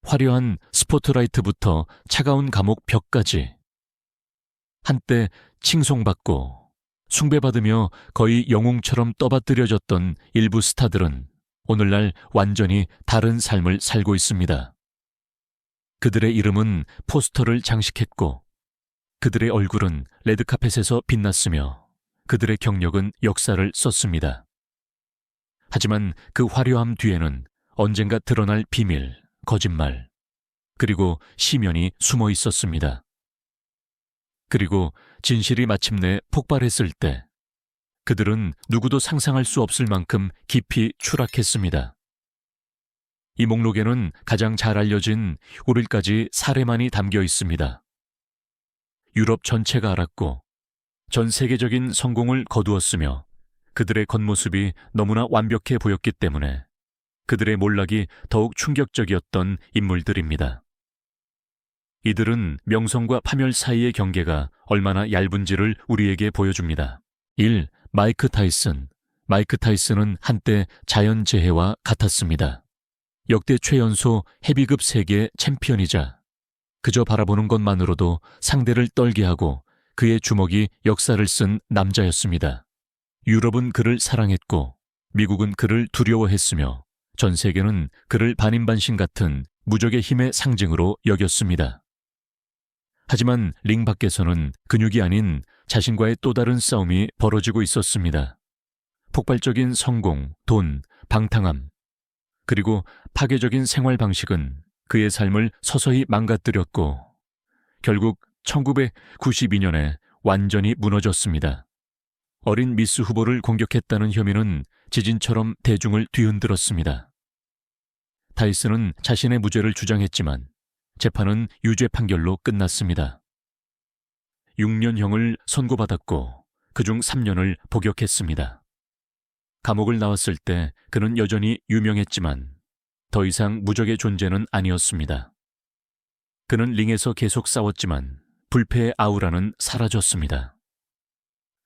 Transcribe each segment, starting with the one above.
화려한 스포트라이트부터 차가운 감옥 벽까지 한때 칭송받고 숭배받으며 거의 영웅처럼 떠받들여졌던 일부 스타들은 오늘날 완전히 다른 삶을 살고 있습니다. 그들의 이름은 포스터를 장식했고 그들의 얼굴은 레드카펫에서 빛났으며 그들의 경력은 역사를 썼습니다. 하지만 그 화려함 뒤에는 언젠가 드러날 비밀, 거짓말, 그리고 시면이 숨어 있었습니다. 그리고 진실이 마침내 폭발했을 때 그들은 누구도 상상할 수 없을 만큼 깊이 추락했습니다. 이 목록에는 가장 잘 알려진 우릴까지 사례만이 담겨 있습니다. 유럽 전체가 알았고 전 세계적인 성공을 거두었으며 그들의 겉모습이 너무나 완벽해 보였기 때문에 그들의 몰락이 더욱 충격적이었던 인물들입니다. 이들은 명성과 파멸 사이의 경계가 얼마나 얇은지를 우리에게 보여줍니다. 1. 마이크 타이슨. 마이크 타이슨은 한때 자연재해와 같았습니다. 역대 최연소 헤비급 세계 챔피언이자 그저 바라보는 것만으로도 상대를 떨게 하고 그의 주먹이 역사를 쓴 남자였습니다. 유럽은 그를 사랑했고 미국은 그를 두려워했으며 전 세계는 그를 반인반신 같은 무적의 힘의 상징으로 여겼습니다. 하지만 링 밖에서는 근육이 아닌 자신과의 또 다른 싸움이 벌어지고 있었습니다. 폭발적인 성공, 돈, 방탕함, 그리고 파괴적인 생활 방식은 그의 삶을 서서히 망가뜨렸고 결국 1992년에 완전히 무너졌습니다. 어린 미스 후보를 공격했다는 혐의는 지진처럼 대중을 뒤흔들었습니다. 타이슨은 자신의 무죄를 주장했지만 재판은 유죄 판결로 끝났습니다. 6년형을 선고받았고 그중 3년을 복역했습니다. 감옥을 나왔을 때 그는 여전히 유명했지만 더 이상 무적의 존재는 아니었습니다. 그는 링에서 계속 싸웠지만 불패의 아우라는 사라졌습니다.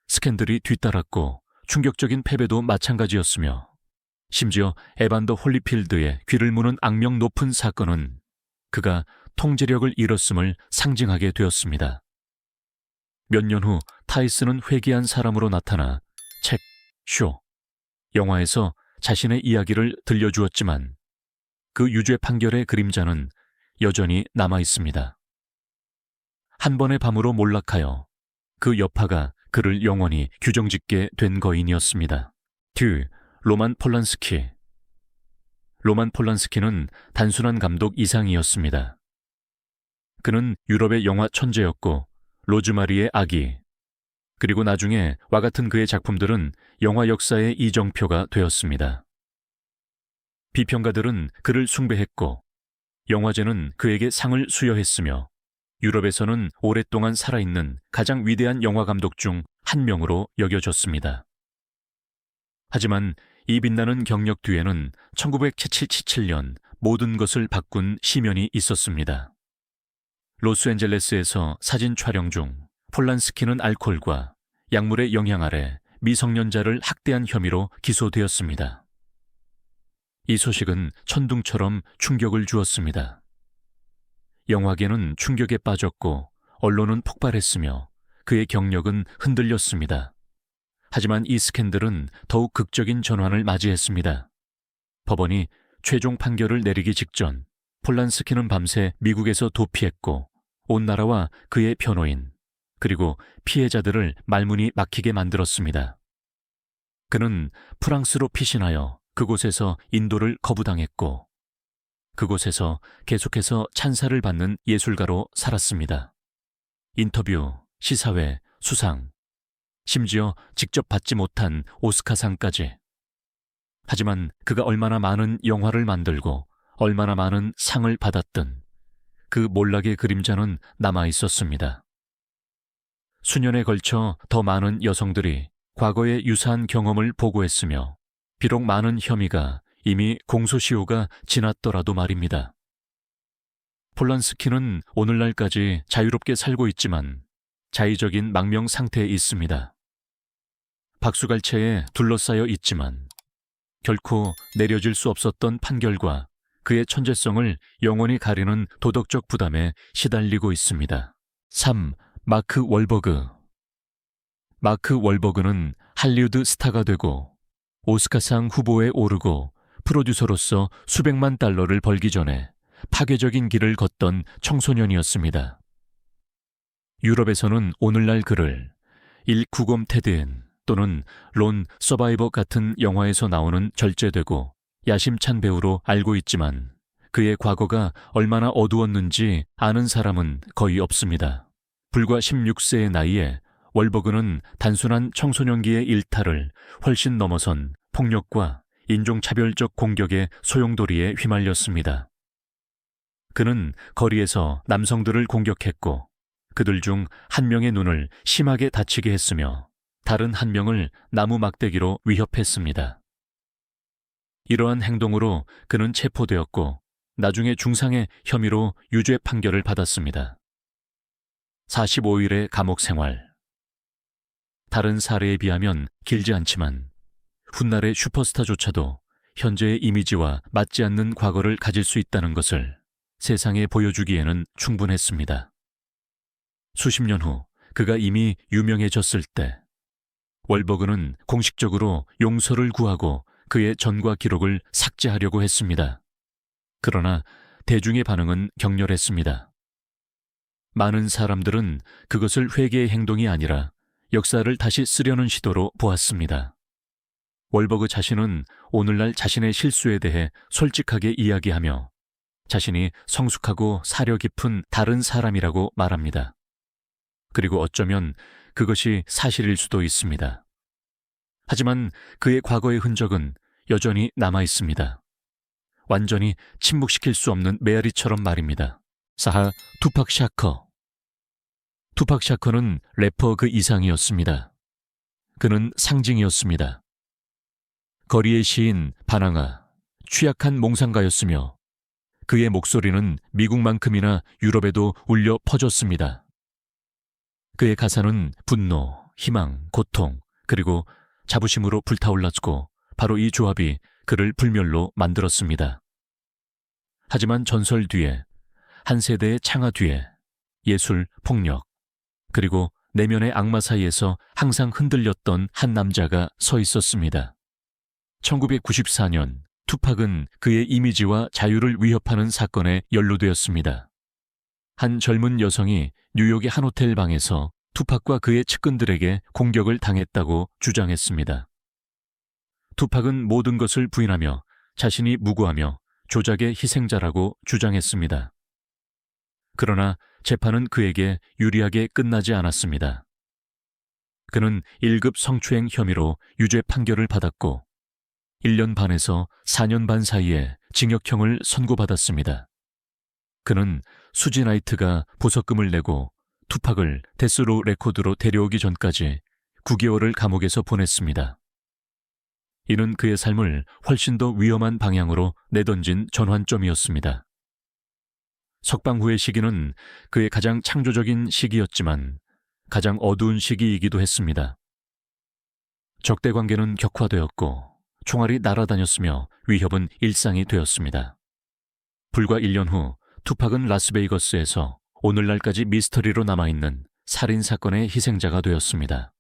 스캔들이 뒤따랐고 충격적인 패배도 마찬가지였으며 심지어 에반더 홀리필드의 귀를 무는 악명 높은 사건은 그가 통제력을 잃었음을 상징하게 되었습니다. 몇 년 후 타이슨은 회개한 사람으로 나타나 책, 쇼, 영화에서 자신의 이야기를 들려주었지만 그 유죄 판결의 그림자는 여전히 남아 있습니다. 한 번의 밤으로 몰락하여 그 여파가 그를 영원히 규정짓게 된 거인이었습니다. 로만 폴란스키. 로만 폴란스키는 단순한 감독 이상이었습니다. 그는 유럽의 영화 천재였고 로즈마리의 아기, 그리고 나중에 와 같은 그의 작품들은 영화 역사의 이정표가 되었습니다. 비평가들은 그를 숭배했고 영화제는 그에게 상을 수여했으며 유럽에서는 오랫동안 살아있는 가장 위대한 영화 감독 중 한 명으로 여겨졌습니다. 하지만 이 빛나는 경력 뒤에는 1977년 모든 것을 바꾼 시면이 있었습니다. 로스앤젤레스에서 사진 촬영 중 폴란스키는 알코올과 약물의 영향 아래 미성년자를 학대한 혐의로 기소되었습니다. 이 소식은 천둥처럼 충격을 주었습니다. 영화계는 충격에 빠졌고 언론은 폭발했으며 그의 경력은 흔들렸습니다. 하지만 이 스캔들은 더욱 극적인 전환을 맞이했습니다. 법원이 최종 판결을 내리기 직전 폴란스키는 밤새 미국에서 도피했고 온 나라와 그의 변호인 그리고 피해자들을 말문이 막히게 만들었습니다. 그는 프랑스로 피신하여 그곳에서 인도를 거부당했고 그곳에서 계속해서 찬사를 받는 예술가로 살았습니다. 인터뷰, 시사회, 수상, 심지어 직접 받지 못한 오스카상까지. 하지만 그가 얼마나 많은 영화를 만들고 얼마나 많은 상을 받았든 그 몰락의 그림자는 남아 있었습니다. 수년에 걸쳐 더 많은 여성들이 과거의 유사한 경험을 보고했으며 비록 많은 혐의가 이미 공소시효가 지났더라도 말입니다. 폴란스키는 오늘날까지 자유롭게 살고 있지만 자의적인 망명 상태에 있습니다. 박수갈채에 둘러싸여 있지만 결코 내려질 수 없었던 판결과 그의 천재성을 영원히 가리는 도덕적 부담에 시달리고 있습니다. 3. 마크 월버그. 마크 월버그는 할리우드 스타가 되고 오스카상 후보에 오르고 프로듀서로서 수백만 달러를 벌기 전에 파괴적인 길을 걷던 청소년이었습니다. 유럽에서는 오늘날 그를 190 테드엔 또는 론 서바이버 같은 영화에서 나오는 절제되고 야심찬 배우로 알고 있지만 그의 과거가 얼마나 어두웠는지 아는 사람은 거의 없습니다. 불과 16세의 나이에 월버그는 단순한 청소년기의 일탈을 훨씬 넘어선 폭력과 인종차별적 공격의 소용돌이에 휘말렸습니다. 그는 거리에서 남성들을 공격했고 그들 중 한 명의 눈을 심하게 다치게 했으며 다른 한 명을 나무 막대기로 위협했습니다. 이러한 행동으로 그는 체포되었고 나중에 중상의 혐의로 유죄 판결을 받았습니다. 45일의 감옥 생활. 다른 사례에 비하면 길지 않지만 훗날의 슈퍼스타조차도 현재의 이미지와 맞지 않는 과거를 가질 수 있다는 것을 세상에 보여주기에는 충분했습니다. 수십 년 후 그가 이미 유명해졌을 때 월버그는 공식적으로 용서를 구하고 그의 전과 기록을 삭제하려고 했습니다. 그러나 대중의 반응은 격렬했습니다. 많은 사람들은 그것을 회개의 행동이 아니라 역사를 다시 쓰려는 시도로 보았습니다. 월버그 자신은 오늘날 자신의 실수에 대해 솔직하게 이야기하며 자신이 성숙하고 사려 깊은 다른 사람이라고 말합니다. 그리고 어쩌면 그것이 사실일 수도 있습니다. 하지만 그의 과거의 흔적은 여전히 남아 있습니다. 완전히 침묵시킬 수 없는 메아리처럼 말입니다. 4. 투팍 샤커. 투팍 샤커는 래퍼 그 이상이었습니다. 그는 상징이었습니다. 거리의 시인 바나가 취약한 몽상가였으며 그의 목소리는 미국만큼이나 유럽에도 울려 퍼졌습니다. 그의 가사는 분노, 희망, 고통, 그리고 자부심으로 불타올랐고 바로 이 조합이 그를 불멸로 만들었습니다. 하지만 전설 뒤에, 한 세대의 창화 뒤에 예술, 폭력, 그리고 내면의 악마 사이에서 항상 흔들렸던 한 남자가 서 있었습니다. 1994년 투팍은 그의 이미지와 자유를 위협하는 사건에 연루되었습니다. 한 젊은 여성이 뉴욕의 한 호텔 방에서 투팍과 그의 측근들에게 공격을 당했다고 주장했습니다. 투팍은 모든 것을 부인하며 자신이 무고하며 조작의 희생자라고 주장했습니다. 그러나 재판은 그에게 유리하게 끝나지 않았습니다. 그는 1급 성추행 혐의로 유죄 판결을 받았고 1년 반에서 4년 반 사이에 징역형을 선고받았습니다. 그는 수지 나이트가 보석금을 내고 투팍을 데스로 레코드로 데려오기 전까지 9개월을 감옥에서 보냈습니다. 이는 그의 삶을 훨씬 더 위험한 방향으로 내던진 전환점이었습니다. 석방 후의 시기는 그의 가장 창조적인 시기였지만 가장 어두운 시기이기도 했습니다. 적대 관계는 격화되었고 총알이 날아다녔으며 위협은 일상이 되었습니다. 불과 1년 후 투팍은 라스베이거스에서 오늘날까지 미스터리로 남아있는 살인사건의 희생자가 되었습니다.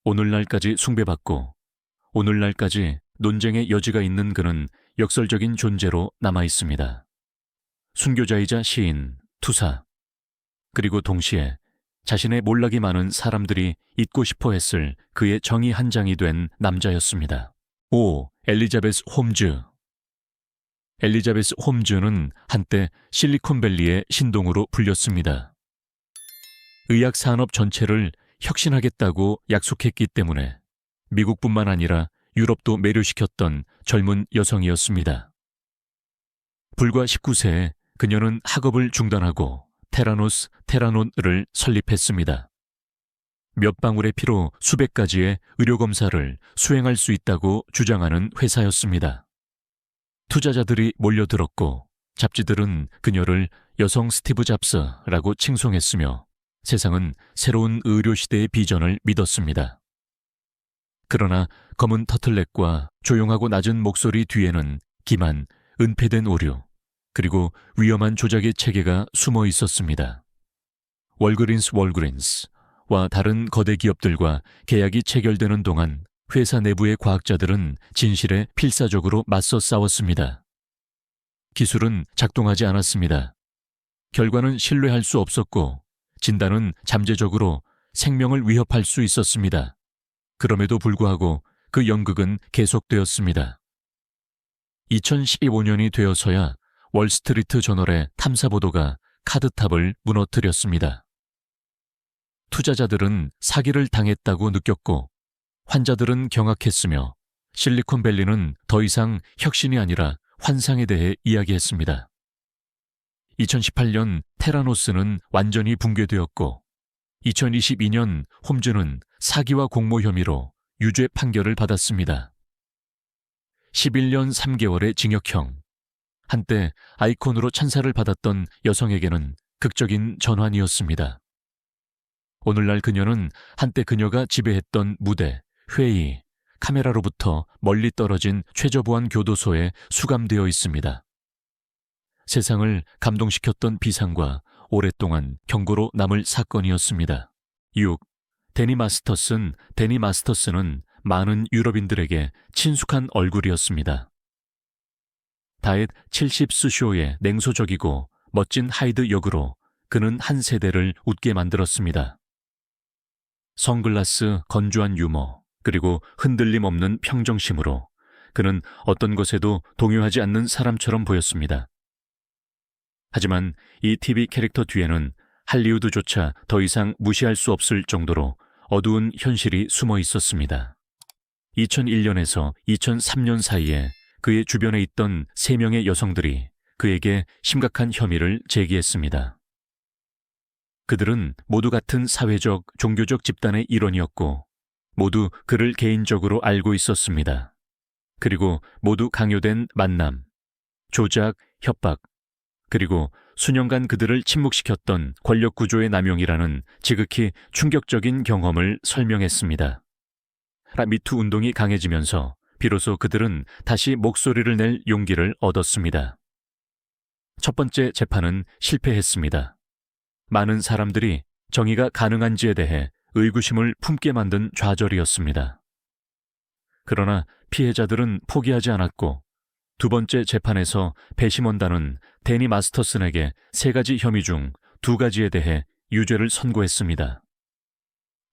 오늘날까지 숭배받고 오늘날까지 논쟁의 여지가 있는 그는 역설적인 존재로 남아있습니다. 순교자이자 시인, 투사, 그리고 동시에 자신의 몰락이 많은 사람들이 잊고 싶어 했을 그의 정의 한 장이 된 남자였습니다. 5. 엘리자베스 홈즈. 엘리자베스 홈즈는 한때 실리콘밸리의 신동으로 불렸습니다. 의학 산업 전체를 혁신하겠다고 약속했기 때문에 미국뿐만 아니라 유럽도 매료시켰던 젊은 여성이었습니다. 불과 19세에 그녀는 학업을 중단하고 테라노스 테라논을 설립했습니다. 몇 방울의 피로 수백 가지의 의료검사를 수행할 수 있다고 주장하는 회사였습니다. 투자자들이 몰려들었고 잡지들은 그녀를 여성 스티브 잡스라고 칭송했으며 세상은 새로운 의료시대의 비전을 믿었습니다. 그러나 검은 터틀넥과 조용하고 낮은 목소리 뒤에는 기만, 은폐된 오류, 그리고 위험한 조작의 체계가 숨어 있었습니다. 월그린스와 다른 거대 기업들과 계약이 체결되는 동안 회사 내부의 과학자들은 진실에 필사적으로 맞서 싸웠습니다. 기술은 작동하지 않았습니다. 결과는 신뢰할 수 없었고 진단은 잠재적으로 생명을 위협할 수 있었습니다. 그럼에도 불구하고 그 연극은 계속되었습니다. 2015년이 되어서야 월스트리트 저널의 탐사 보도가 카드탑을 무너뜨렸습니다. 투자자들은 사기를 당했다고 느꼈고 환자들은 경악했으며 실리콘밸리는 더 이상 혁신이 아니라 환상에 대해 이야기했습니다. 2018년 테라노스는 완전히 붕괴되었고 2022년 홈즈는 사기와 공모 혐의로 유죄 판결을 받았습니다. 11년 3개월의 징역형. 한때 아이콘으로 찬사를 받았던 여성에게는 극적인 전환이었습니다. 오늘날 그녀는 한때 그녀가 지배했던 무대, 회의, 카메라로부터 멀리 떨어진 최저보안 교도소에 수감되어 있습니다. 세상을 감동시켰던 비상과 오랫동안 경고로 남을 사건이었습니다. 6. 데니 마스터스는 많은 유럽인들에게 친숙한 얼굴이었습니다. 다엣 70스쇼의 냉소적이고 멋진 하이드 역으로 그는 한 세대를 웃게 만들었습니다. 선글라스, 건조한 유머, 그리고 흔들림 없는 평정심으로 그는 어떤 것에도 동요하지 않는 사람처럼 보였습니다. 하지만 이 TV 캐릭터 뒤에는 할리우드조차 더 이상 무시할 수 없을 정도로 어두운 현실이 숨어 있었습니다. 2001년에서 2003년 사이에 그의 주변에 있던 3명의 여성들이 그에게 심각한 혐의를 제기했습니다. 그들은 모두 같은 사회적, 종교적 집단의 일원이었고 모두 그를 개인적으로 알고 있었습니다. 그리고 모두 강요된 만남, 조작, 협박, 그리고 수년간 그들을 침묵시켰던 권력구조의 남용이라는 지극히 충격적인 경험을 설명했습니다. 미투 운동이 강해지면서 비로소 그들은 다시 목소리를 낼 용기를 얻었습니다. 첫 번째 재판은 실패했습니다. 많은 사람들이 정의가 가능한지에 대해 의구심을 품게 만든 좌절이었습니다. 그러나 피해자들은 포기하지 않았고 두 번째 재판에서 배심원단은 데니 마스터슨에게 3가지 혐의 중 2가지에 대해 유죄를 선고했습니다.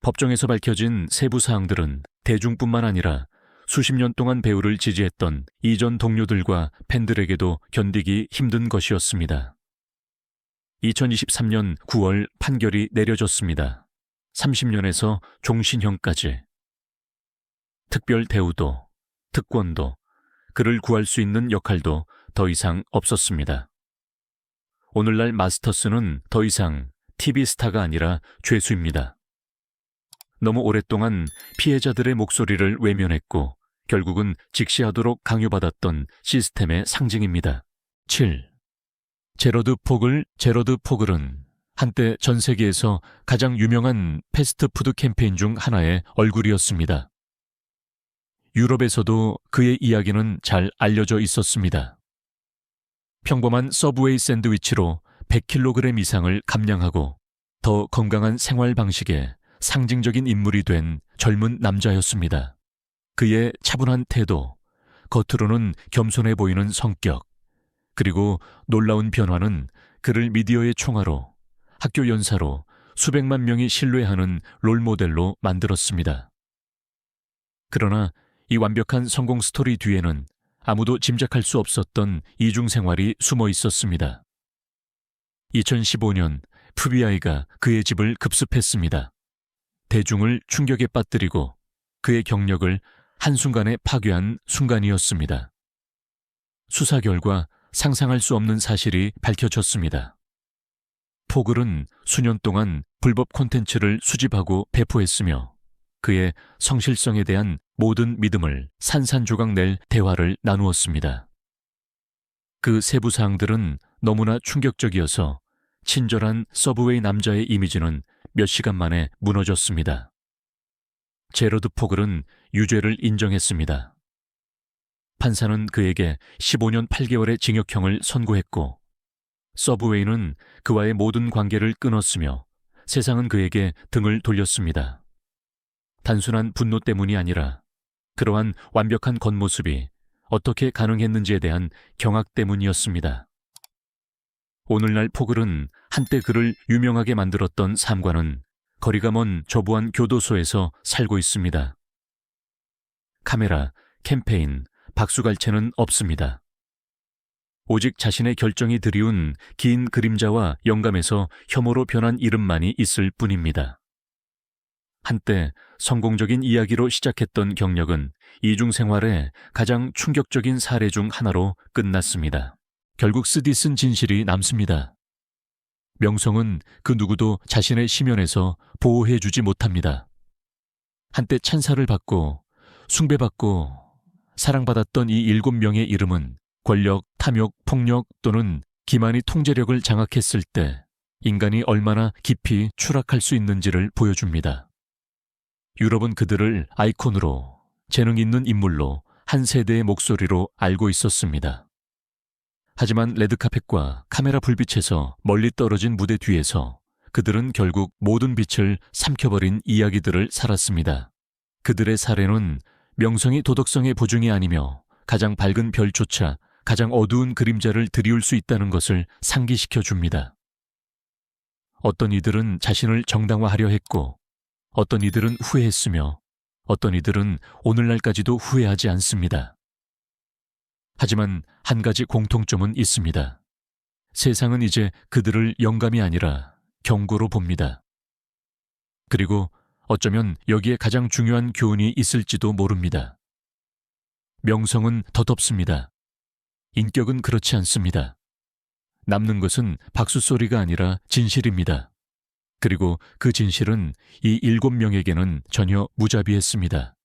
법정에서 밝혀진 세부 사항들은 대중뿐만 아니라 수십 년 동안 배우를 지지했던 이전 동료들과 팬들에게도 견디기 힘든 것이었습니다. 2023년 9월 판결이 내려졌습니다. 30년에서 종신형까지. 특별 대우도, 특권도, 그를 구할 수 있는 역할도 더 이상 없었습니다. 오늘날 마스터스는 더 이상 TV 스타가 아니라 죄수입니다. 너무 오랫동안 피해자들의 목소리를 외면했고 결국은 직시하도록 강요받았던 시스템의 상징입니다. 7. 제러드 포글은 한때 전 세계에서 가장 유명한 패스트푸드 캠페인 중 하나의 얼굴이었습니다. 유럽에서도 그의 이야기는 잘 알려져 있었습니다. 평범한 서브웨이 샌드위치로 100kg 이상을 감량하고 더 건강한 생활 방식의 상징적인 인물이 된 젊은 남자였습니다. 그의 차분한 태도, 겉으로는 겸손해 보이는 성격, 그리고 놀라운 변화는 그를 미디어의 총화로, 학교 연사로 수백만 명이 신뢰하는 롤모델로 만들었습니다. 그러나 이 완벽한 성공 스토리 뒤에는 아무도 짐작할 수 없었던 이중생활이 숨어 있었습니다. 2015년 FBI가 그의 집을 급습했습니다. 대중을 충격에 빠뜨리고 그의 경력을 한순간에 파괴한 순간이었습니다. 수사 결과 상상할 수 없는 사실이 밝혀졌습니다. 포글은 수년 동안 불법 콘텐츠를 수집하고 배포했으며 그의 성실성에 대한 모든 믿음을 산산조각 낼 대화를 나누었습니다. 그 세부 사항들은 너무나 충격적이어서 친절한 서브웨이 남자의 이미지는 몇 시간 만에 무너졌습니다. 제러드 포글은 유죄를 인정했습니다. 판사는 그에게 15년 8개월의 징역형을 선고했고, 서브웨이는 그와의 모든 관계를 끊었으며 세상은 그에게 등을 돌렸습니다. 단순한 분노 때문이 아니라 그러한 완벽한 겉모습이 어떻게 가능했는지에 대한 경악 때문이었습니다. 오늘날 포글은 한때 그를 유명하게 만들었던 삶과는 거리가 먼 저부한 교도소에서 살고 있습니다. 카메라, 캠페인, 박수갈채는 없습니다. 오직 자신의 결정이 드리운 긴 그림자와 영감에서 혐오로 변한 이름만이 있을 뿐입니다. 한때 성공적인 이야기로 시작했던 경력은 이중생활의 가장 충격적인 사례 중 하나로 끝났습니다. 결국 쓰디 쓴 진실이 남습니다. 명성은 그 누구도 자신의 심연에서 보호해주지 못합니다. 한때 찬사를 받고 숭배받고 사랑받았던 이 7명의 이름은 권력, 탐욕, 폭력 또는 기만이 통제력을 장악했을 때 인간이 얼마나 깊이 추락할 수 있는지를 보여줍니다. 유럽은 그들을 아이콘으로, 재능 있는 인물로, 한 세대의 목소리로 알고 있었습니다. 하지만 레드카펫과 카메라 불빛에서 멀리 떨어진 무대 뒤에서 그들은 결국 모든 빛을 삼켜버린 이야기들을 살았습니다. 그들의 사례는 명성이 도덕성의 보증이 아니며 가장 밝은 별조차 가장 어두운 그림자를 드리울 수 있다는 것을 상기시켜 줍니다. 어떤 이들은 자신을 정당화하려 했고, 어떤 이들은 후회했으며, 어떤 이들은 오늘날까지도 후회하지 않습니다. 하지만 한 가지 공통점은 있습니다. 세상은 이제 그들을 영감이 아니라 경고로 봅니다. 그리고 어쩌면 여기에 가장 중요한 교훈이 있을지도 모릅니다. 명성은 덧없습니다. 인격은 그렇지 않습니다. 남는 것은 박수소리가 아니라 진실입니다. 그리고 그 진실은 이 7명에게는 전혀 무자비했습니다.